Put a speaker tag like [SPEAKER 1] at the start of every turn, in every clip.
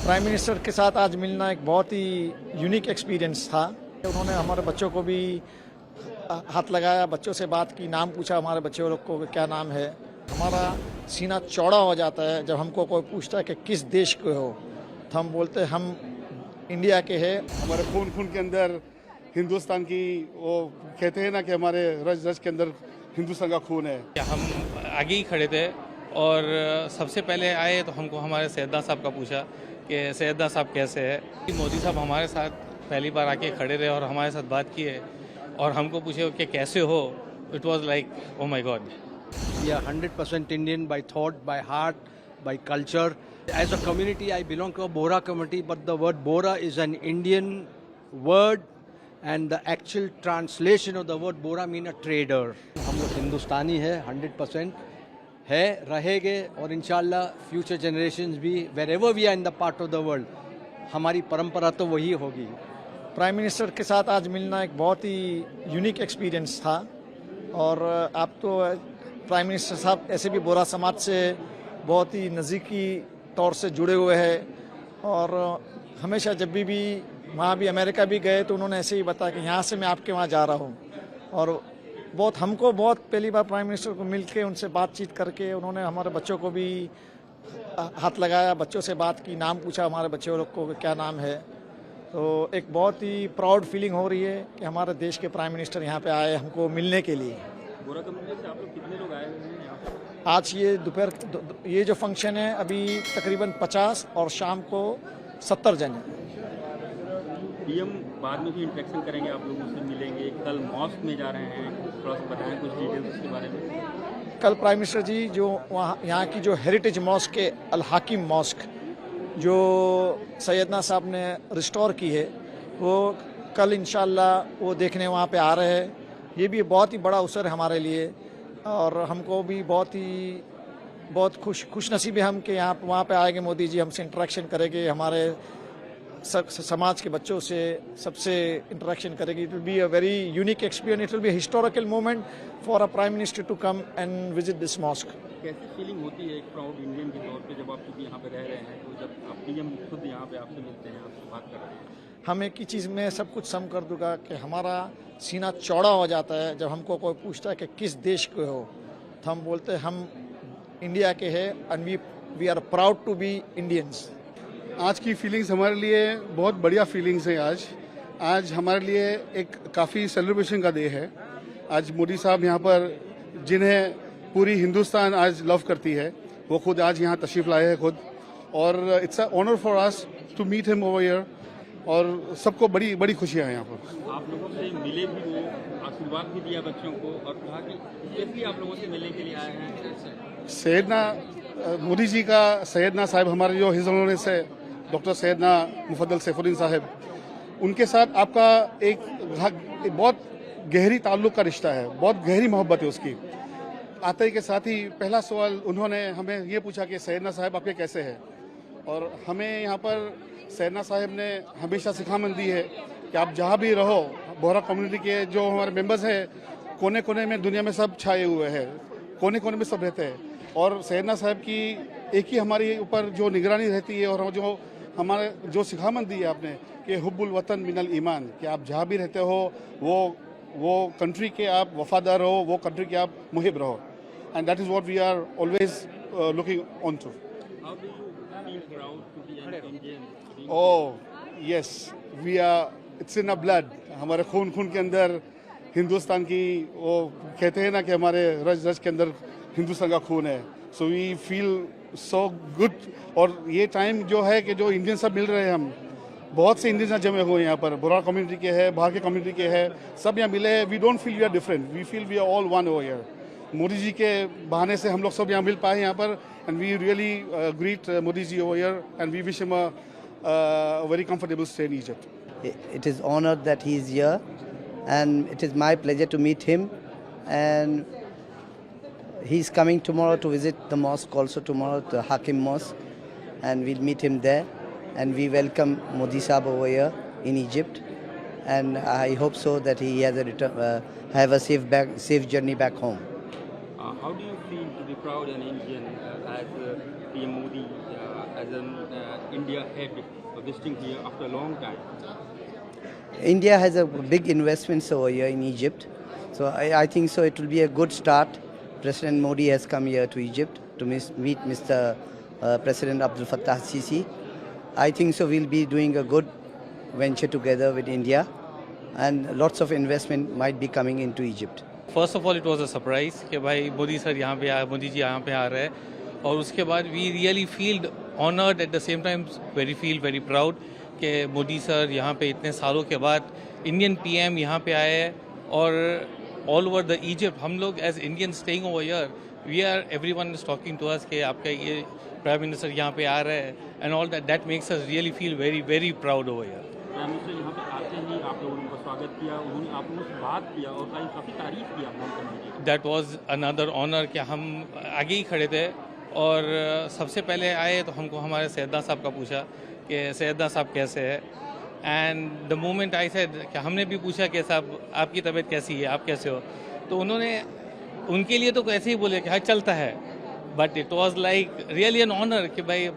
[SPEAKER 1] Prime minister के साथ आज मिलना एक बहुत ही यूनिक एक्सपीरियंस था। उन्होंने हमारे बच्चों को भी हाथ लगाया, बच्चों से बात की, नाम पूछा हमारे बच्चों लोग को क्या नाम है। हमारा सीना चौड़ा हो जाता है जब हमको कोई पूछता है कि किस देश के हो, तो हम बोलते हैं हम इंडिया के हैं।
[SPEAKER 2] हमारे खून खून के अंदर हिंदुस्तान की, वो कहते हैं ना कि हमारे रज रज के अंदर हिंदुस्तान का खून है।
[SPEAKER 3] हम आगे ही खड़े थे और सबसे पहले आए तो हमको हमारे सैयदना साहब का पूछा कि सैयदना साहब कैसे है। मोदी साहब हमारे साथ पहली बार आके खड़े रहे और हमारे साथ बात किए और हमको पूछे कि कैसे हो। It was like oh my God.
[SPEAKER 4] We are 100% Indian by thought, by heart, by culture. As a community, I belong to a Bohra community, but the word Bohra is an Indian word, and the actual translation of the word Bohra mean a trader. हम लोग हिंदुस्तानी है, 100% है, रहेंगे और इंशाल्लाह future generations भी wherever we are in the part of the world, हमारी परंपरा तो वही होगी।
[SPEAKER 1] प्राइम मिनिस्टर के साथ आज मिलना एक बहुत ही यूनिक एक्सपीरियंस था। और आप तो प्राइम मिनिस्टर साहब ऐसे भी बोहरा समाज से बहुत ही नज़दीकी तौर से जुड़े हुए हैं और हमेशा जब भी वहाँ भी अमेरिका भी गए तो उन्होंने ऐसे ही बताया कि यहाँ से मैं आपके वहाँ जा रहा हूँ। और हमको बहुत पहली बार प्राइम मिनिस्टर को मिल के उनसे बातचीत करके उन्होंने हमारे बच्चों को भी हाथ लगाया, बच्चों से बात की, नाम पूछा हमारे बच्चों लोग को क्या नाम है। तो एक बहुत ही प्राउड फीलिंग हो रही है कि हमारे देश के प्राइम मिनिस्टर यहाँ पे आए हमको मिलने के लिए।
[SPEAKER 5] बोहरा कम्युनिटी से आप लोग कितने लोग आए हुए हैं यहाँ पर?
[SPEAKER 1] आज ये दोपहर ये जो फंक्शन है अभी तकरीबन 50 और शाम को 70 जन है।
[SPEAKER 5] पीएम बाद में भी इंटरेक्शन करेंगे, आप लोगों से मिलेंगे। कल मॉस्क में जा रहे हैं, थोड़ा सा बताएं कुछ डिटेल्स उसके बारे में।
[SPEAKER 1] कल प्राइम मिनिस्टर जी जो वहाँ यहाँ की जो हेरिटेज मॉस्क है अल हाकिम मॉस्क जो सैयदना साहब ने रिस्टोर की है, वो कल इंशाल्लाह वो देखने वहाँ पे आ रहे हैं। ये भी बहुत ही बड़ा अवसर है हमारे लिए और हमको भी बहुत खुश नसीब है हम कि यहाँ वहाँ पे आएंगे मोदी जी, हमसे इंटरेक्शन करेंगे, हमारे समाज के बच्चों से सबसे इंटरेक्शन करेगी। It will be a very unique experience, it will be historical moment for a prime minister to come and visit this mosque.
[SPEAKER 5] कैसी फीलिंग होती है एक प्राउड इंडियन के तौर पे जब आप चूँकि यहाँ पे रह रहे हैं, तो जब आप पीएम खुद यहाँ पे आपसे मिलते हैं, आपसे बात कर रहे हैं?
[SPEAKER 1] हम एक ही चीज़ में सब कुछ सम कर दूंगा कि हमारा सीना चौड़ा हो जाता है जब हमको कोई पूछता है कि किस देश के हो, तो हम बोलते हैं हम इंडिया के हैं and we are proud to be Indians.
[SPEAKER 2] आज की फीलिंग्स हमारे लिए बहुत बढ़िया फीलिंग्स है। आज हमारे लिए एक काफ़ी सेलिब्रेशन का डे है। आज मोदी साहब यहाँ पर, जिन्हें पूरी हिंदुस्तान आज लव करती है, वो खुद आज यहाँ तशरीफ लाए हैं खुद, और it's a honour for us to meet him over here और सबको बड़ी बड़ी खुशियाँ हैं यहाँ पर।
[SPEAKER 5] आप लोगों से मिले भी, वो आशीर्वाद भी दिया बच्चों को और कहा कि स्पेशली आप लोगों से मिलने के लिए आए हैं।
[SPEAKER 2] सैयदना मोदी जी का सैयदना साहब, हमारे जो हिज़ ऑनर से डॉक्टर सैयदना मुफद्दल सैफुद्दीन साहब, उनके साथ आपका एक बहुत गहरी ताल्लुक़ का रिश्ता है, बहुत गहरी मोहब्बत है उसकी। आते ही के साथ ही पहला सवाल उन्होंने हमें ये पूछा कि सैयदना साहब आपके कैसे हैं, और हमें यहाँ पर सैयदना साहब ने हमेशा सिखामत दी है कि आप जहाँ भी रहो, बोहरा कम्युनिटी के जो हमारे मेंबर्स हैं कोने कोने में दुनिया में सब छाए हुए हैं, कोने कोने में सब रहते हैं। और सैयदना साहब की एक ही हमारी ऊपर जो निगरानी रहती है और जो हमारे जो सिखामत दी है आपने कि हुब्बुल वतन मिनल ईमान, कि आप जहाँ भी रहते हो वो कंट्री के आप वफादार हो, वो कंट्री के आप मुहिब रहो, and that is what we are always looking on to. Oh yes, we are. It's in our blood. हमारे खून खून के अंदर हिंदुस्तान की, वो कहते हैं ना कि हमारे रज रज के अंदर हिंदुस्तान का खून है। So we feel so good। और ये टाइम जो है कि जो इंडियन सब मिल रहे हैं, हम बहुत से इंडियंस जमे हुए हैं यहाँ पर, बोहरा कम्युनिटी के हैं, बाहर के कम्युनिटी के हैं, सब यहाँ मिले हैं। We don't feel we are different, we feel we are all one over here. Modi ji के बहाने से हम लोग सब यहाँ मिल पाए यहाँ पर, and we really greet Modi ji over here and we wish him a very comfortable stay in Egypt.
[SPEAKER 6] It is honored that he is here, and it is my pleasure to meet him. And he is coming tomorrow to visit the mosque, also tomorrow, the Hakim Mosque, and we'll meet him there. And we welcome Modi Sahab over here in Egypt, and I hope so that he has have a safe journey back home.
[SPEAKER 5] How do you feel to be proud an Indian as PM Modi as an India head visiting here after a long time?
[SPEAKER 6] India has a big investments over here in Egypt. So I think so it will be a good start. President Modi has come here to Egypt to meet Mr. President Abdel Fattah Sisi. I think so we'll be doing a good venture together with India, and lots of investment might be coming into Egypt.
[SPEAKER 3] First of all it was a surprise कि भाई Modi sir यहाँ पे मोदी जी यहाँ पे आ रहे हैं, और उसके बाद we really felt honoured at the same time very proud कि मोदी सर यहाँ पे इतने सालों के बाद इंडियन पीएम यहाँ पे आए हैं, और ऑल ओवर द इजिप्ट हम लोग as Indian staying over here we are everyone is talking to us कि आपका ये प्राइम मिनिस्टर यहाँ पे आ रहे हैं, and all that makes us really feel very proud over here.
[SPEAKER 5] Prime minister यहाँ पे आते ही आप लोगों ने उनका स्वागत किया, उन्होंने आप लोगों से बात किया और काफ़ी तारीफ किया आपने.
[SPEAKER 3] दैट वाज अनदर ऑनर कि हम आगे ही खड़े थे, और सबसे पहले आए तो हमको हमारे सैयदना साहब का पूछा कि सैयदना साहब कैसे है, and the moment I said कि हमने भी पूछा कि साहब आपकी तबीयत कैसी है, आप कैसे हो, तो उन्होंने उनके लिए तो ऐसे ही बोले कि हाँ चलता है, but it was like really an honour कि भाई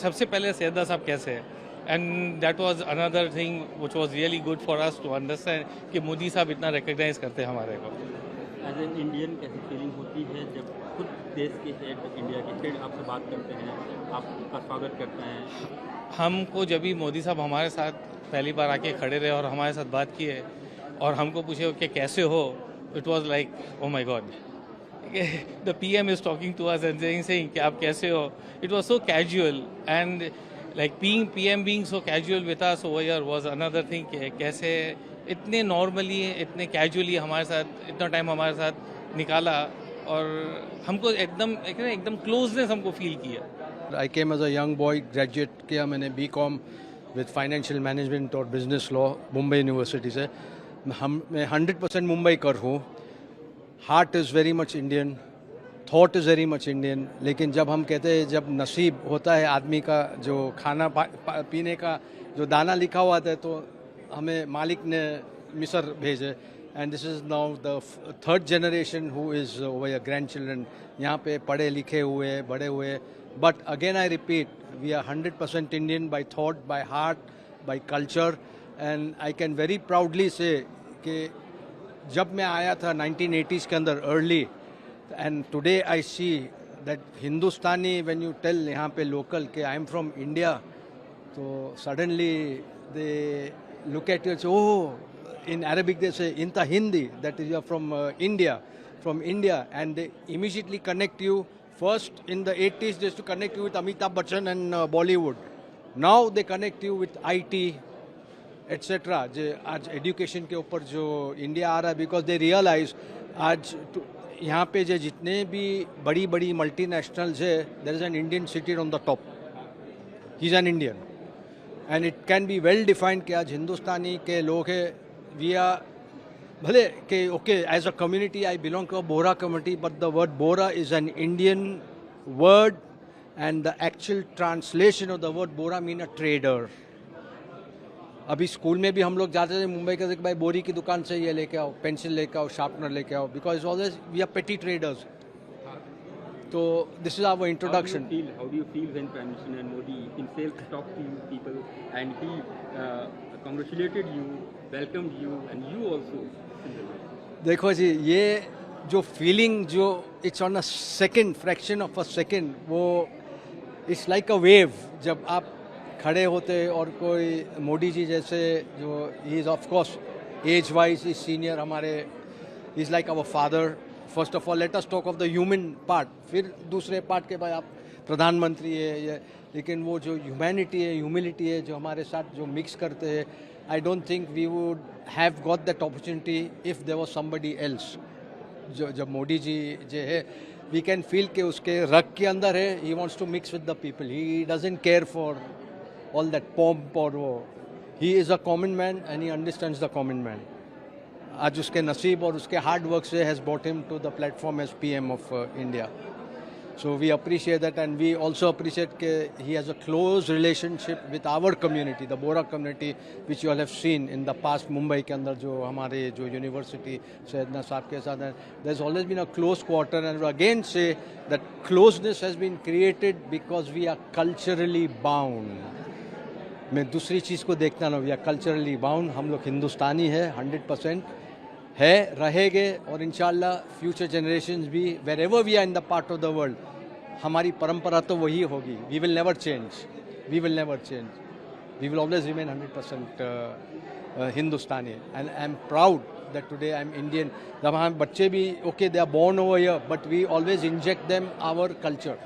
[SPEAKER 3] सबसे पहले सैयदना साहब कैसे है, and that was another thing which was really good for us to understand कि मोदी साहब इतना रिकग्नाइज करते हैं हमारे को.
[SPEAKER 5] एज एन इंडियन कैसी फीलिंग होती है जब खुद देश के हेड, इंडिया के हेड आपसे बात करते हैं, आपका स्वागत करते हैं?
[SPEAKER 3] हमको जब भी मोदी साहब हमारे साथ पहली बार आके खड़े रहे और हमारे साथ बात किए और हमको पूछे कि कैसे हो, it was like oh my god, the PM is talking to us and saying कि आप कैसे हो. It was so casual, and like PM being so casual with us over here was another thing कि कैसे इतने normally इतने casually हमारे साथ इतना टाइम हमारे साथ निकाला, और हमको एकदम क्लोजनेस हमको फील किया.
[SPEAKER 4] I came as a young boy, graduate किया मैंने BCom with financial management और business law मुंबई यूनिवर्सिटी से. मैं 100% मुंबई कर हूँ. Heart is very much Indian, thought is very much Indian. लेकिन जब हम कहते हैं जब नसीब होता है आदमी का, जो खाना पीने का जो दाना लिखा हुआ था, तो हमें मालिक ने मिस्र भेजे. And this is now the third generation who is over your grandchildren. यहाँ पे पढ़े लिखे हुए बड़े हुए. But again I repeat, we are 100% Indian by thought, by heart, by culture, and I can very proudly say कि जब मैं आया था 1980s के अंदर early, and today I see that Hindustani, when you tell यहाँ पे local कि I am from India, तो suddenly they look at you and say, oh, in Arabic they say inta Hindi, that is you are from India, and they immediately connect you. First in the 80s they used to connect you with Amitabh Bachchan and Bollywood. Now they connect you with IT, etc. आज education के ऊपर जो India आ रहा है, because they realize आज यहाँ पे जो जितने भी बड़ी multinationals है, there is an Indian seated on the top. He is an Indian, and it can be well defined कि आज हिंदुस्तानी के लोग हैं. We are भले कि okay, as a community I belong to a Bohra community, but the word Bohra is an Indian word, and the actual translation of the word Bohra mean a trader. अभी school में भी हम लोग जाते थे मुंबई के, भाई बोरी की दुकान से ये लेके आओ, पेंसिल लेके आओ, शार्पनर लेके आओ, because always we are petty traders. So this is our introduction.
[SPEAKER 5] How do you feel when Prime Minister Modi himself talked to you people and he congratulated you, welcomed you, and you also?
[SPEAKER 4] देखो जी, ये जो feeling जो it's on a second, fraction of a second, वो it's like a wave. जब आप खड़े होते और कोई मोदी जी जैसे, जो ही is of course age wise is senior हमारे, is like our father. First of all let us talk of the human part, फिर दूसरे पार्ट के बाद आप प्रधानमंत्री है ये, लेकिन वो जो ह्यूमैनिटी है, ह्यूमिलिटी है, जो हमारे साथ जो मिक्स करते हैं, I don't think we would have got that opportunity if there was somebody else. जब मोदी जी जो है, we can feel कि उसके रग के अंदर है, he wants to mix with the people. He doesn't care for all that pomp और वो. He is a common man and he understands the common man. आज उसके नसीब और उसके हार्ड वर्क से has brought him to the platform as PM of India. So we appreciate that, and we also appreciate that he has a close relationship with our community, the Bohra community, which you all have seen in the past. Mumbai के अंदर जो हमारे जो university सैयदना साहब के साथ है, there's always been a close quarter, and we again say that closeness has been created because we are culturally bound. मैं दूसरी चीज़ को देखता ना, वी आर कल्चरली बाउंड, हम लोग हिंदुस्तानी है 100% है, रहेंगे, और इंशाल्लाह फ्यूचर जनरेशंस भी wherever we are in the part of the world, हमारी परंपरा तो वही होगी. We will never change, we will never change, we will always remain 100% Hindustani. And I am proud that today I am Indian. जब हम बच्चे भी okay they are born over here, but we always inject them our culture.